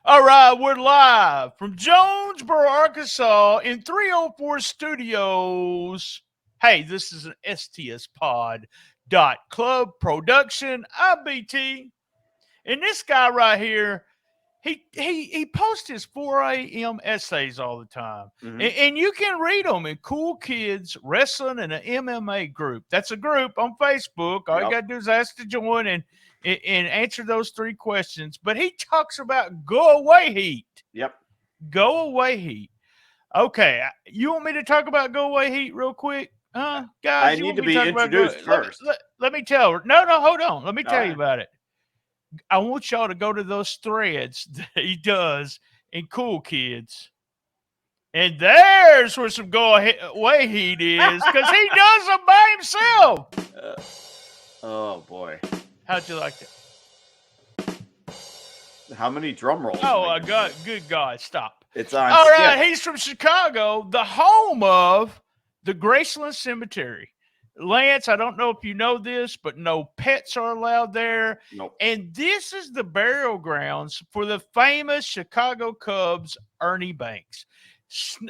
All right, we're live from Jonesboro, Arkansas in 304 Studios. Hey, this is an STS Pod Club production. I'm BT. And this guy right here, he posts his 4 a.m. essays all the time. And you can read them in Cool Kids Wrestling and an MMA group. That's a group on Facebook. All you got to do is ask to join and answer those 3 questions. But he talks about go away heat. Yep. Go away heat. Okay. You want me to talk about go away heat real quick? Guys, I need to be introduced first. Let me tell her. No, hold on. Let me tell you about it. I want y'all to go to those threads that he does in Cool Kids. And there's where some go away heat is, because he does them by himself. Oh, boy. How'd you like that? How many drum rolls? Oh, God, good God, stop. It's on. All right, he's from Chicago, the home of the Graceland Cemetery. Lance, I don't know if you know this, but no pets are allowed there. Nope. And this is the burial grounds for the famous Chicago Cubs, Ernie Banks.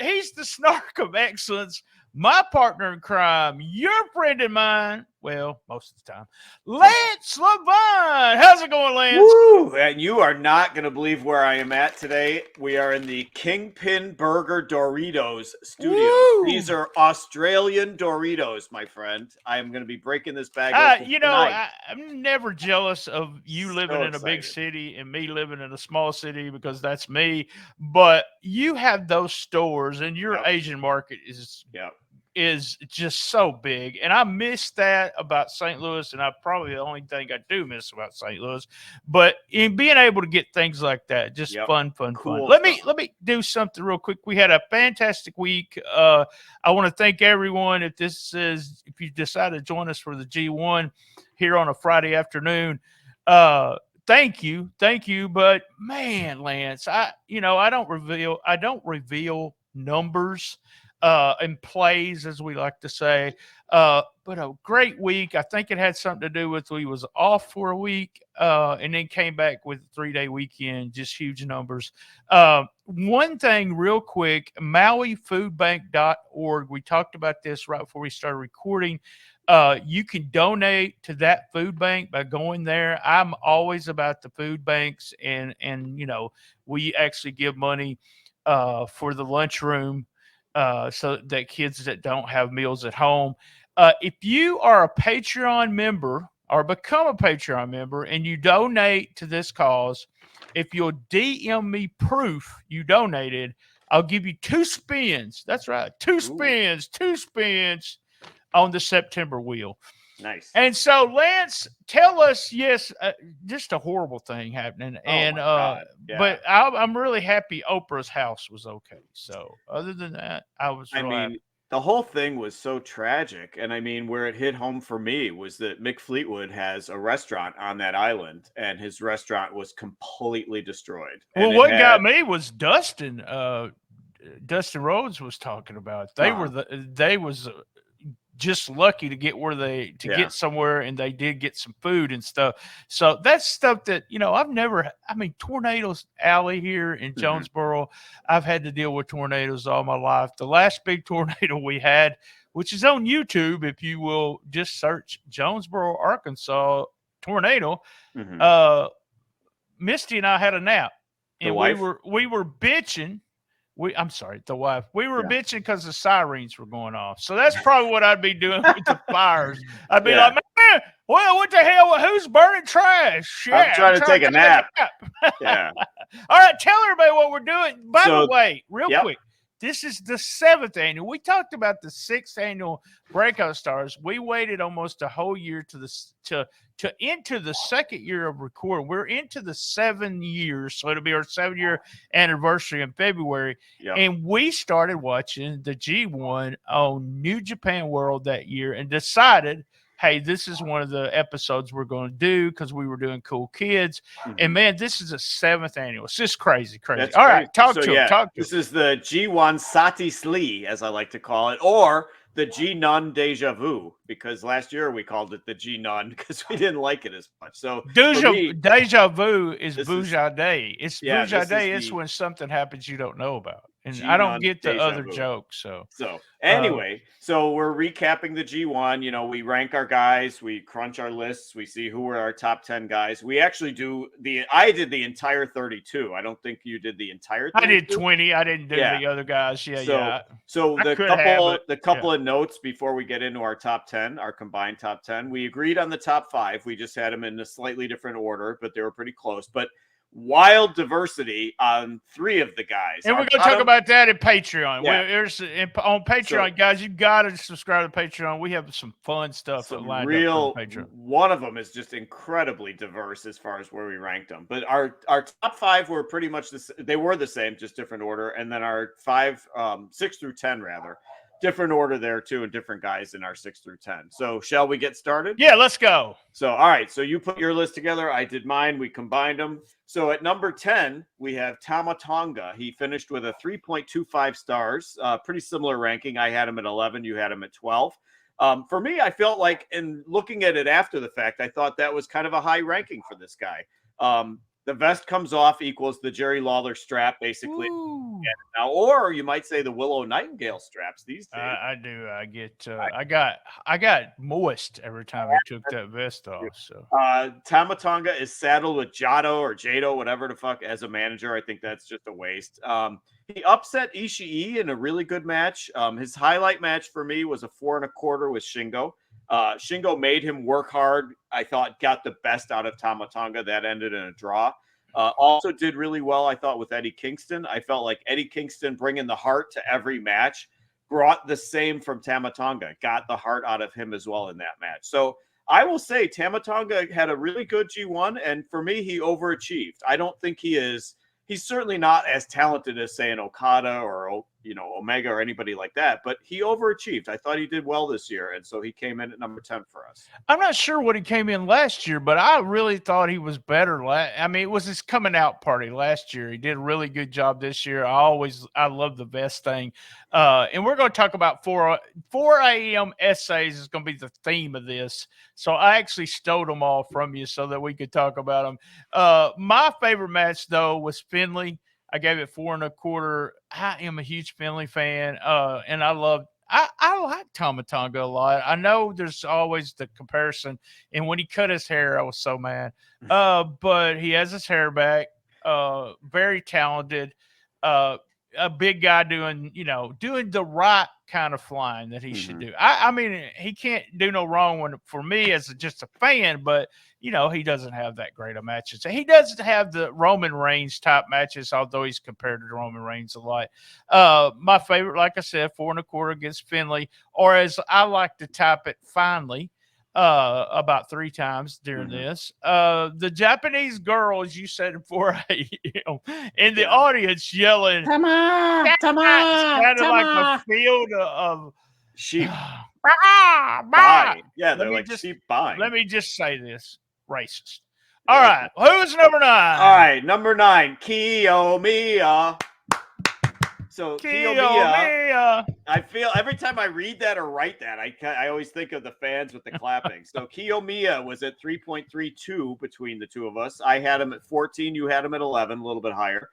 He's the snark of excellence, my partner in crime, your friend and mine. Well, most of the time. Lance Levine. How's it going, Lance? Woo! And you are not going to believe where I am at today. We are in the Kingpin Burger Doritos studio. Woo! These are Australian Doritos, my friend. I am going to be breaking this bag open tonight. I'm never jealous of you living in a excited. big city and me living in a small city, because that's me. But you have those stores, and your Asian market is just so big, and I miss that about St. Louis, and I probably the only thing I do miss about St. Louis. But in being able to get things like that, just fun. Cool Let me do something real quick. We had a fantastic week. I want to thank everyone. If you decide to join us for the G1 here on a Friday afternoon, thank you. But man, Lance, I don't reveal numbers and plays, as we like to say, but a great week. I think it had something to do with we was off for a week and then came back with a 3-day weekend, just huge numbers. One thing real quick, MauiFoodBank.org. We talked about this right before we started recording. You can donate to that food bank by going there. I'm always about the food banks, and we actually give money for the lunchroom, so that kids that don't have meals at home. If you are a Patreon member or become a Patreon member and you donate to this cause, if you'll DM me proof you donated, I'll give you 2 spins. That's right, 2 spins on the September wheel. Nice. And so, Lance, tell us, just a horrible thing happening. But I'm really happy Oprah's house was okay. So other than that, I was really happy. The whole thing was so tragic. And where it hit home for me was that Mick Fleetwood has a restaurant on that island, and his restaurant was completely destroyed. Well, what got me was Dustin. Dustin Rhodes was talking about they was just lucky to get get somewhere, and they did get some food and stuff. So that's stuff that, Tornadoes Alley here in Jonesboro, I've had to deal with tornadoes all my life. The last big tornado we had, which is on YouTube, if you will just search Jonesboro, Arkansas tornado, Misty and I had a nap, and we were bitching. The wife. We were bitching because the sirens were going off. So that's probably what I'd be doing with the fires. I'd be like, man, well, what the hell? Who's burning trash? I'm trying to take a nap. Yeah. All right, tell everybody what we're doing. By the way, real quick, this is the 7th annual. We talked about the 6th annual Breakout Stars. We waited almost a whole year to into the 2nd year of recording. We're into the 7 years, so it'll be our 7-year anniversary in February. Yep. And we started watching the G1 on New Japan World that year and decided, hey, this is one of the episodes we're going to do because we were doing Cool Kids. And, man, this is a 7th annual. It's just crazy. That's All crazy. right, talk to him. This is the G1 Sati Slee, as I like to call it, or the G Nun Deja Vu, because last year we called it the G Nun because we didn't like it as much. So for me, Deja vu is this is Boujade. It's this is Boujade. It's the when something happens you don't know about, and G I don't Nun get the Deja other Vu. jokes. So, So uh, anyway, so we're recapping the G1. You know, we rank our guys, we crunch our lists, we see who are our top 10 guys. We actually I did the entire 32. I don't think you did the entire I did 32. 20. I didn't do Yeah. the other guys. Yeah, So yeah. so I could have, but the yeah. couple of notes before we get into our top 10, our combined top 10. We agreed on the top 5. We just had them in a slightly different order, but they were pretty close. But wild diversity on 3 of the guys. And Our we're going to talk bottom, about that at Patreon. yeah. On So Patreon, guys, you got to subscribe to Patreon. We have some fun stuff some lined up for the real Patreon. one of them is just incredibly diverse as far as where we ranked them, but our top 5 were pretty much they were the same, just different order. And then our 6 through 10 rather different order there too, and different guys in our 6 through 10. So shall we get started? Yeah, let's go. So all right, so you put your list together, I did mine, we combined them. So at number 10 we have Tama Tonga. He finished with a 3.25 stars, pretty similar ranking. I had him at 11, you had him at 12. For me, I felt like, in looking at it after the fact, I thought that was kind of a high ranking for this guy. The vest comes off equals the Jerry Lawler strap, basically. Now, or you might say the Willow Nightingale straps these days. I do. I got moist every time he took that vest off. So Tama Tonga is saddled with Jado, whatever the fuck, as a manager. I think that's just a waste. He upset Ishii in a really good match. His highlight match for me was a 4 1/4 with Shingo. Shingo made him work hard. I thought got the best out of Tama Tonga. That ended in a draw. Also did really well, I thought, with Eddie Kingston. I felt like Eddie Kingston, bringing the heart to every match, brought the same from Tama Tonga. Got the heart out of him as well in that match. So I will say Tama Tonga had a really good G1, and for me, he overachieved. I don't think he's certainly not as talented as, say, an Okada or, Omega or anybody like that, but he overachieved. I thought he did well this year, and so he came in at number 10 for us. I'm not sure what he came in last year, but I really thought he was better. I mean, it was his coming out party last year. He did a really good job this year. I love the vest thing. And we're going to talk about 4 a.m. essays is going to be the theme of this. So I actually stole them all from you so that we could talk about them. My favorite match, though, was Finley. I gave it 4 1/4. I am a huge Finley fan, and I like Tama Tonga a lot. I know there's always the comparison, and when he cut his hair, I was so mad. But he has his hair back. Very talented. A big guy doing the right kind of flying that he should do. I mean, he can't do no wrong for me as just a fan, but he doesn't have that great of matches. He doesn't have the Roman Reigns type matches, although he's compared to Roman Reigns a lot. My favorite, like I said, 4 1/4 against Finley, or as I like to type it, finally, about 3 times during this. The Japanese girl, as you said, in 4 a.m. in the audience yelling, Tama, sounded like a field of sheep. Bye. Yeah, they're like sheep buying. Let me just say this. Racist. All right. Who's number 9? All right. Number 9, Kiyomiya. So Kiyomiya, I feel every time I read that or write that, I always think of the fans with the clapping. So Kiyomiya was at 3.32 between the two of us. I had him at 14. You had him at 11, a little bit higher.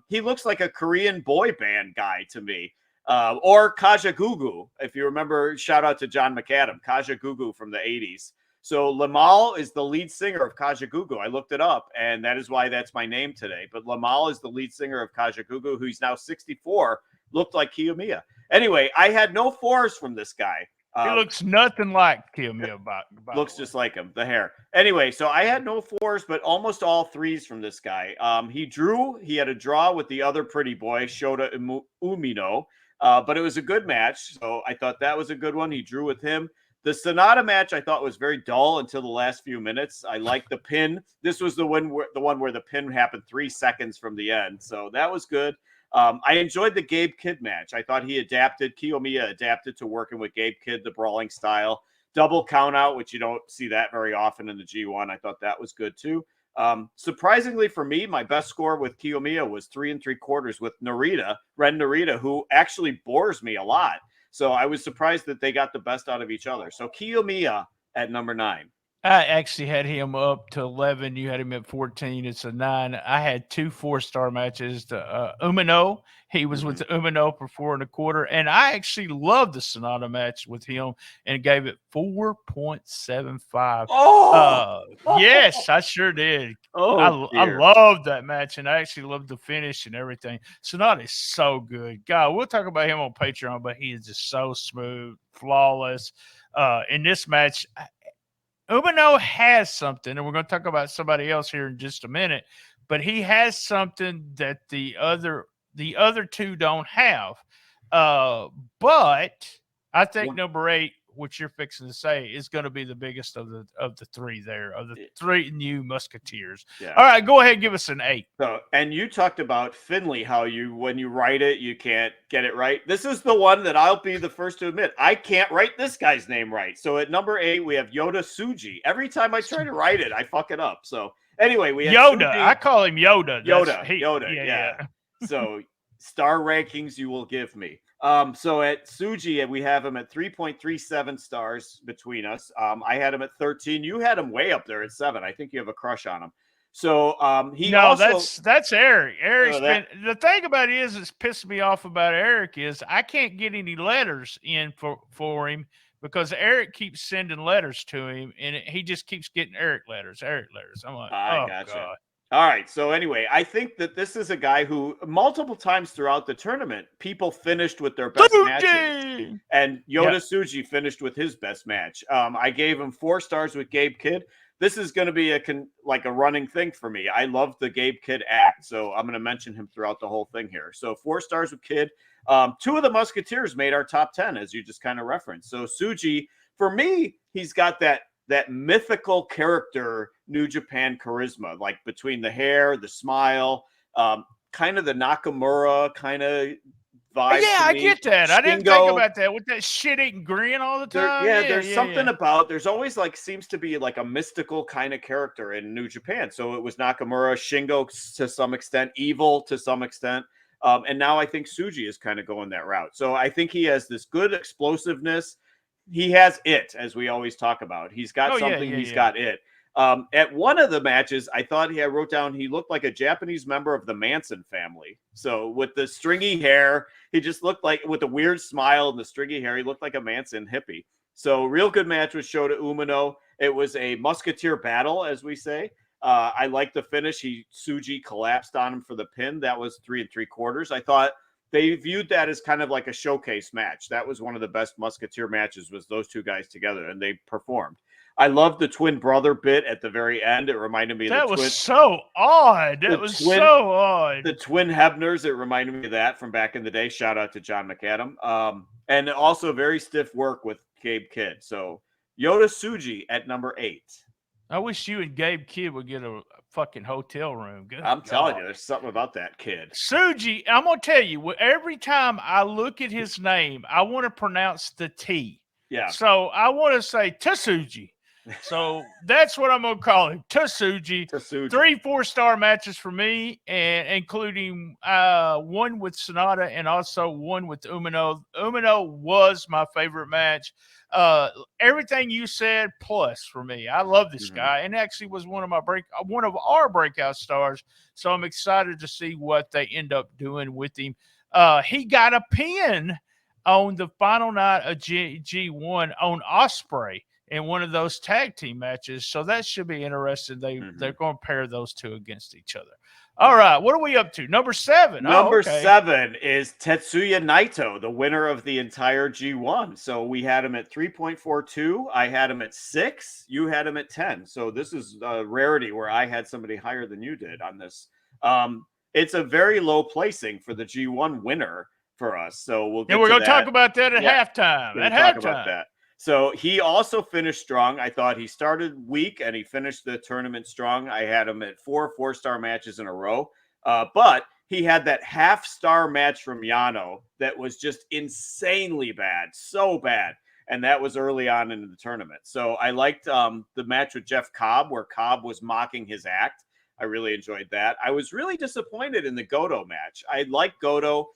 He looks like a Korean boy band guy to me. Or Kajagoogoo, if you remember. Shout out to John McAdam, Kajagoogoo from the 80s. So Lamal is the lead singer of Kajagoogoo. I looked it up, and that is why that's my name today. But Lamal is the lead singer of Kajagoogoo, who's now 64. Looked like Kiyomiya. Anyway, I had no 4s from this guy. He looks nothing like Kiyomiya. Looks just like him, the hair. Anyway, so I had no 4s, but almost all 3s from this guy. He had a draw with the other pretty boy, Shota Umino. But it was a good match, so I thought that was a good one. He drew with him. The Sonata match I thought was very dull until the last few minutes. I liked the pin. This was the one where the pin happened 3 seconds from the end, so that was good. I enjoyed the Gabe Kidd match. I thought Kiyomiya adapted to working with Gabe Kidd, the brawling style. Double count out, which you don't see that very often in the G1. I thought that was good too. Surprisingly for me, my best score with Kiyomiya was 3 3/4 with Ren Narita, who actually bores me a lot. So I was surprised that they got the best out of each other. So Kiyomiya at number 9. I actually had him up to 11. You had him at 14. It's a 9. I had 2 4-star matches. The Umino, he was with the Umino for 4.25. And I actually loved the Sonata match with him and gave it 4.75. Oh, Yes, I sure did. I dear. loved that match, and I actually loved the finish and everything. Sonata is so good. God, we'll talk about him on Patreon, but he is just so smooth, flawless. In this match, Umino has something, and we're going to talk about somebody else here in just a minute, but he has something that the other two don't have. But I think number 8, which you're fixing to say, is going to be the biggest of the 3 there, of the 3 new Musketeers. Yeah. All right, go ahead and give us an 8. So, and you talked about Finley, how when you write it, you can't get it right. This is the one that I'll be the first to admit I can't write this guy's name right. So at number 8, we have Yoda Tsuji. Every time I try to write it, I fuck it up. So anyway, we have Yoda. Tsuji. I call him Yoda. Yoda. Yeah. So star rankings you will give me. So at Tsuji, we have him at 3.37 stars between us. I had him at 13. You had him way up there at 7. I think you have a crush on him. So that's Eric. Eric's been the thing about it is it's pissed me off about Eric is I can't get any letters in for him because Eric keeps sending letters to him and he just keeps getting Eric letters. I'm like, gotcha. God. All right. So anyway, I think that this is a guy who multiple times throughout the tournament, people finished with their best matches. And Yoda Tsuji finished with his best match. I gave him 4 stars with Gabe Kidd. This is going to be a running thing for me. I love the Gabe Kidd act, so I'm going to mention him throughout the whole thing here. So 4 stars with Kidd. 2 of the Musketeers made our top 10, as you just kind of referenced. So Tsuji, for me, he's got that mythical character, New Japan charisma, like between the hair, the smile, kind of the Nakamura kind of vibe. Yeah, I get that. I didn't think about that with that shit-eating grin all the time. There's something about, there's always seems to be like a mystical kind of character in New Japan. So it was Nakamura, Shingo to some extent, Evil to some extent. And now I think Tsuji is kind of going that route. So I think he has this good explosiveness. He has it, as we always talk about. He's got something. He's got it. At one of the matches, I wrote down he looked like a Japanese member of the Manson family. So with the stringy hair, he just looked like, with a weird smile and the stringy hair, he looked like a Manson hippie. So real good match with Shota Umino. It was a musketeer battle, as we say. I like the finish. Tsuji collapsed on him for the pin. That was 3 3/4. I thought they viewed that as kind of like a showcase match. That was one of the best musketeer matches, was those 2 guys together, and they performed. I love the twin brother bit at the very end. It reminded me of that was so odd. That was so odd. The twin Hebners, it reminded me of that from back in the day. Shout out to John McAdam. And also very stiff work with Gabe Kidd. So Yoda Tsuji at number 8. I wish you and Gabe Kidd would get a fucking hotel room. Good I'm telling you, there's something about that kid. Tsuji, I'm going to tell you, every time I look at his name, I want to pronounce the T. Yeah. So I want to say Tsuji. So that's what I'm going to call him, Tsuji. 3 4-star matches for me, and including 1 with Sonata and also 1 with Umino. Umino was my favorite match. Everything you said plus for me. I love this guy, and actually was one of our breakout stars. So I'm excited to see what they end up doing with him. He got a pin on the final night of G1 on Ospreay in one of those tag team matches. So that should be interesting. They're going to pair those 2 against each other. All right. What are we up to? Number 7. Number 7 is Tetsuya Naito, the winner of the entire G1. So we had him at 3.42. I had him at 6. You had him at 10. So this is a rarity where I had somebody higher than you did on this. It's a very low placing for the G1 winner for us. So we're going to talk about that at halftime. At halftime. About that. So he also finished strong. I thought he started weak and he finished the tournament strong. I had him at 4 4-star matches in a row. But he had that half-star match from Yano that was just insanely bad, so bad. And that was early on in the tournament. So I liked the match with Jeff Cobb, where Cobb was mocking his act. I really enjoyed that. I was really disappointed in the Goto match. I like Goto.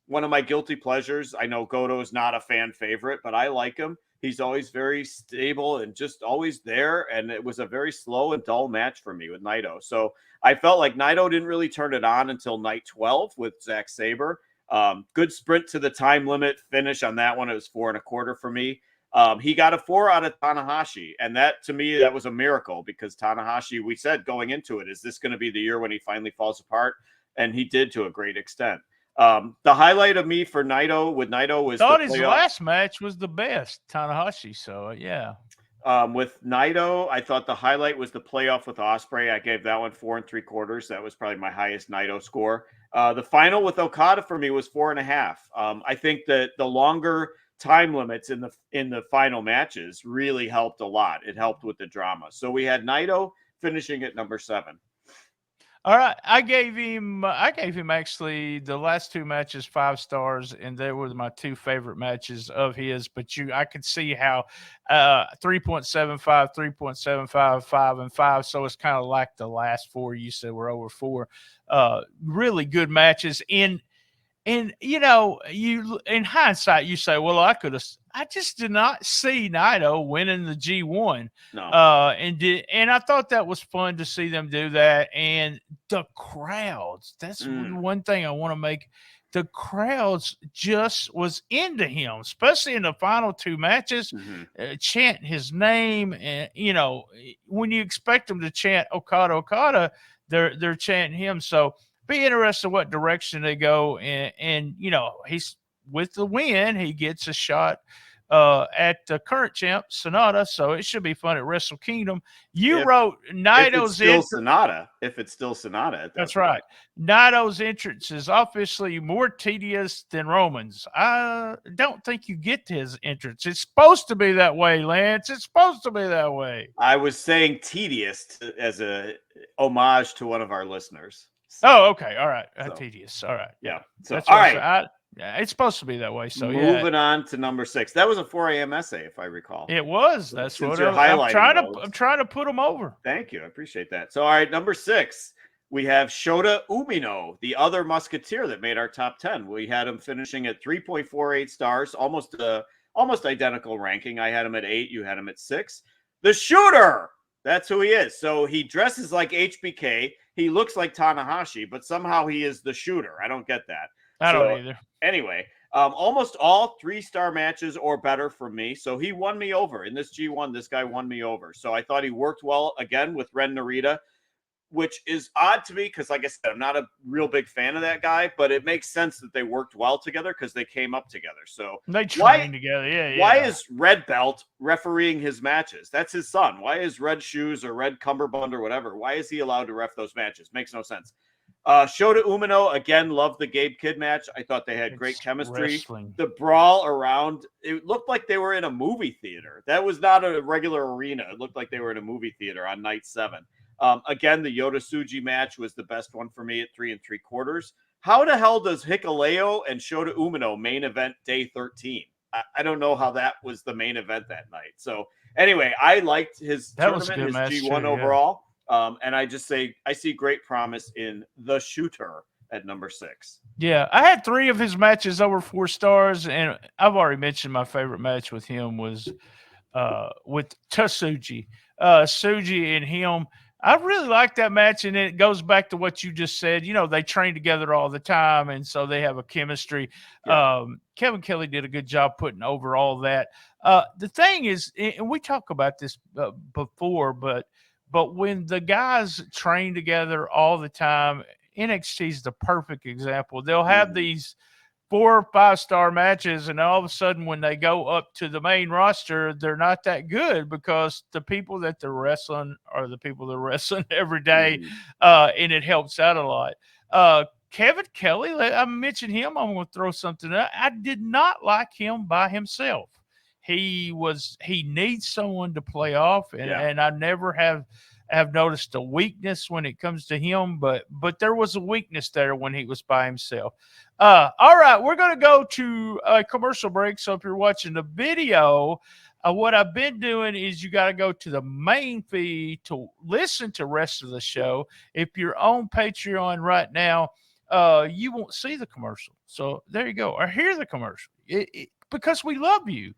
one of my guilty pleasures. I know Goto is not a fan favorite, but I like him. He's always very stable and just always there. And it was a very slow and dull match for me with Naito. So I felt like Naito didn't really turn it on until night 12 with Zack Sabre. Good sprint to the time limit finish on that one. It was 4.25 for me. He got a 4 out of Tanahashi. And that, to me, that was a miracle because Tanahashi, we said going into it, is this going to be the year when he finally falls apart? And he did to a great extent. The highlight of me for Naito with Naito was Thought the his playoff. last match was the best, Tanahashi. So yeah. With Naito, I thought the highlight was the playoff with Ospreay. I gave that one 4.75. That was probably my highest Naito score. The final with Okada for me was 4.5. I think that the longer time limits in the final matches really helped a lot. It helped with the drama. So we had Naito finishing at number 7. All right, I gave him actually the last 2 matches 5 stars, and they were my 2 favorite matches of his. But I could see how 3.75, 3.75, 5, and 5. So it's kind of like the last 4 you said were over 4. Really good matches. And you in hindsight, you say, "Well, I just did not see Naito winning the G1." No. And I thought that was fun to see them do that. And the crowds, that's one thing I want to make. The crowds just was into him, especially in the final 2 matches, chanting his name. And when you expect them to chant Okada, they're chanting him. So be interested what direction they go, and he's with the win, he gets a shot at the current champ Sonata, so it should be fun at Wrestle Kingdom. Wrote Naito's Sonata. If it's still Sonata, at that's right. Naito's entrance is obviously more tedious than Roman's. I don't think you get to his entrance. It's supposed to be that way, Lance. It's supposed to be that way. I was saying tedious as a homage to one of our listeners. Oh, okay. All right. Tedious. All right. Yeah. So, that's all right. It's supposed to be that way. So, moving on to number 6. That was a 4 a.m. essay, if I recall. It was. That's what I'm trying to put them over. Thank you. I appreciate that. So, all right. Number 6, we have Shota Umino, the other Musketeer that made our top 10. We had him finishing at 3.48 stars, almost identical ranking. I had him at 8. You had him at 6. The Shooter. That's who he is. So he dresses like HBK. He looks like Tanahashi, but somehow he is the Shooter. I don't get that. I don't either. Anyway, almost all 3-star matches or better for me. So he won me over. In this G1, this guy won me over. So I thought he worked well, again, with Ren Narita, which is odd to me because, like I said, I'm not a real big fan of that guy, but it makes sense that they worked well together because they came up together. So they trained together. Yeah. Why is Red Belt refereeing his matches? That's his son. Why is Red Shoes or Red Cummerbund or whatever? Why is he allowed to ref those matches? Makes no sense. Shota Umino, again, loved the Gabe Kidd match. I thought they had great chemistry. Wrestling. The brawl around, it looked like they were in a movie theater. That was not a regular arena. It looked like they were in a movie theater on night 7. Again, the Yota Tsuji match was the best one for me at 3.75. How the hell does Hikuleo and Shota Umino main event day 13? I don't know how that was the main event that night. So anyway, I liked his tournament, his G1 overall. And I just say I see great promise in the Shooter at number 6. Yeah, I had 3 of his matches over 4 stars, and I've already mentioned my favorite match with him was with Tsuji. Tsuji and him. I really like that match, and it goes back to what you just said. They train together all the time, and so they have a chemistry. Yeah. Kevin Kelly did a good job putting over all that. The thing is, and we talked about this before, but when the guys train together all the time, NXT is the perfect example. They'll have these 4 or 5-star matches, and all of a sudden when they go up to the main roster, they're not that good because the people that they're wrestling are the people they're wrestling every day, and it helps out a lot. Kevin Kelly, I mentioned him. I'm going to throw something out. I did not like him by himself. He needs someone to play off, and I never have noticed a weakness when it comes to him, but there was a weakness there when he was by himself. All right, we're going to go to a commercial break. So if you're watching the video, what I've been doing is you got to go to the main feed to listen to the rest of the show. If you're on Patreon right now, you won't see the commercial. So there you go, or hear the commercial. Because we love you.